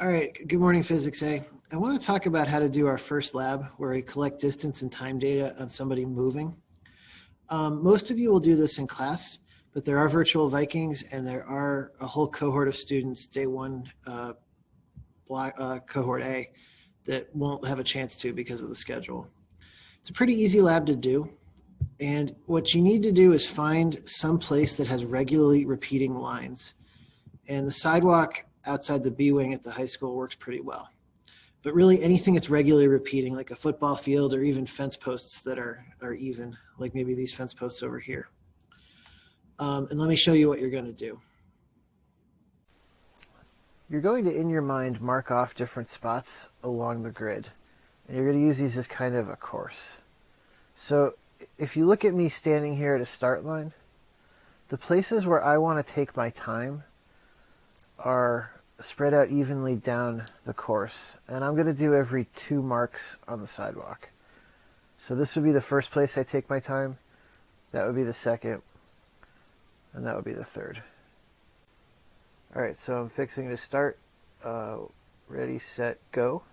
All right, good morning, Physics A. I want to talk about how to do our first lab where we collect distance and time data on somebody moving. Most of you will do this in class, but there are virtual Vikings and there are a whole cohort of students, day one, cohort A, that won't have a chance to because of the schedule. It's a pretty easy lab to do. And what you need to do is find some place that has regularly repeating lines. And the sidewalk outside the B wing at the high school works pretty well. But really anything that's regularly repeating, like a football field or even fence posts that are even, like maybe these fence posts over here. And let me show you what you're going to do. You're going to, in your mind, mark off different spots along the grid. And you're going to use these as kind of a course. So if you look at me standing here at a start line, the places where I want to take my time are spread out evenly down the course. And I'm going to do every 2 marks on the sidewalk. So this would be the first place I take my time. That would be the second. And that would be the third. All right, so I'm fixing to start. Ready, set, go.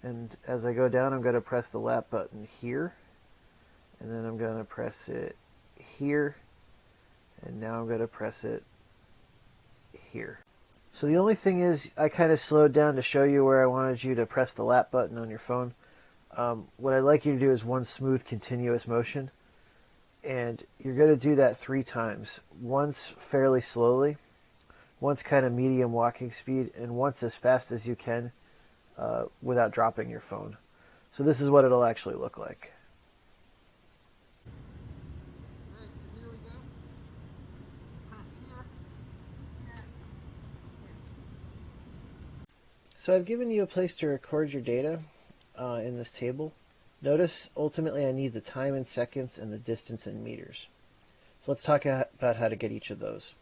And as I go down, I'm going to press the lap button here. And then I'm going to press it here. And now I'm going to press it here. So the only thing is I kind of slowed down to show you where I wanted you to press the lap button on your phone. What I'd like you to do is one smooth continuous motion. And you're going to do that 3 times. Once fairly slowly, once kind of medium walking speed, and once as fast as you can without dropping your phone. So this is what it'll actually look like. So I've given you a place to record your data in this table. Notice ultimately I need the time in seconds and the distance in meters. So let's talk about how to get each of those.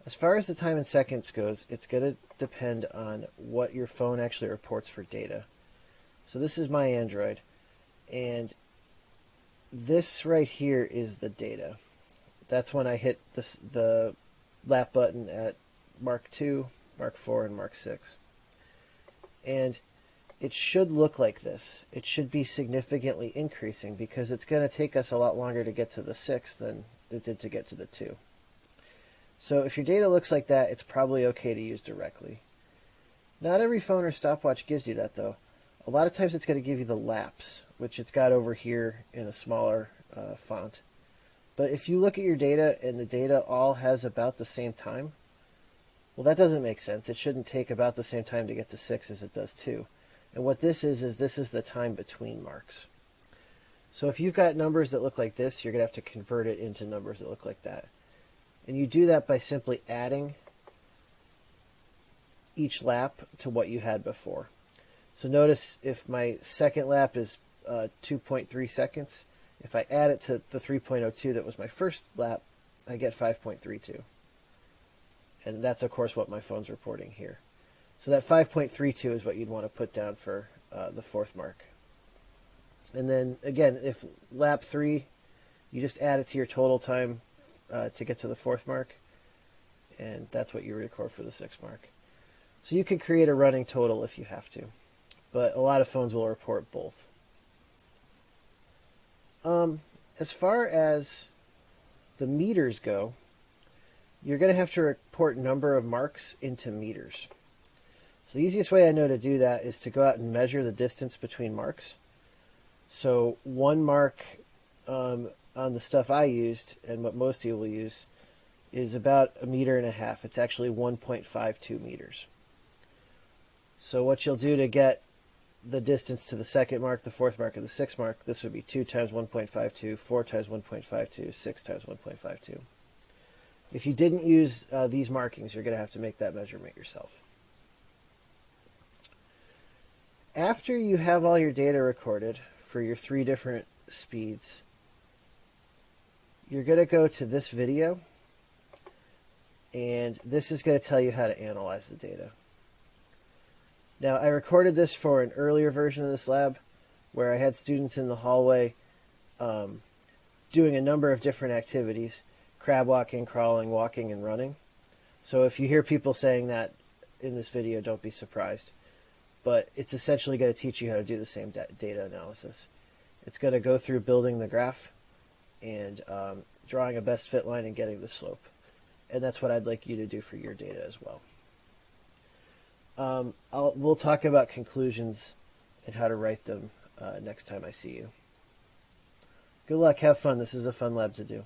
As far as the time in seconds goes, it's going to depend on what your phone actually reports for data. So this is my Android, and this right here is the data. That's when I hit the lap button at Mark 2, Mark 4, and Mark 6. And it should look like this. It should be significantly increasing because it's going to take us a lot longer to get to the 6 than it did to get to the 2. So if your data looks like that, it's probably okay to use directly. Not every phone or stopwatch gives you that, though. A lot of times it's going to give you the laps, which it's got over here in a smaller font. But if you look at your data and the data all has about the same time, well, that doesn't make sense. It shouldn't take about the same time to get to 6 as it does 2. And what this is this is the time between marks. So if you've got numbers that look like this, you're going to have to convert it into numbers that look like that. And you do that by simply adding each lap to what you had before. So notice if my second lap is 2.3 seconds, if I add it to the 3.02 that was my first lap, I get 5.32. And that's, of course, what my phone's reporting here. So that 5.32 is what you'd want to put down for the 4th mark. And then, again, if lap 3, you just add it to your total time to get to the 4th mark. And that's what you record for the 6th mark. So you can create a running total if you have to. But a lot of phones will report both. As far as the meters go, you're going to have to report number of marks into meters. So the easiest way I know to do that is to go out and measure the distance between marks. So 1 mark on the stuff I used, and what most people use, is about 1.5 meters. It's actually 1.52 meters. So what you'll do to get the distance to the 2nd mark, the 4th mark, and the 6th mark, this would be 2 times 1.52, 4 times 1.52, 6 times 1.52. If you didn't use these markings, you're going to have to make that measurement yourself. After you have all your data recorded for your 3 different speeds, you're going to go to this video, and this is going to tell you how to analyze the data. Now, I recorded this for an earlier version of this lab where I had students in the hallway doing a number of different activities: crab walking, crawling, walking, and running. So if you hear people saying that in this video, don't be surprised. But it's essentially going to teach you how to do the same data analysis. It's going to go through building the graph and drawing a best fit line and getting the slope. And that's what I'd like you to do for your data as well. We'll talk about conclusions and how to write them next time I see you. Good luck. Have fun. This is a fun lab to do.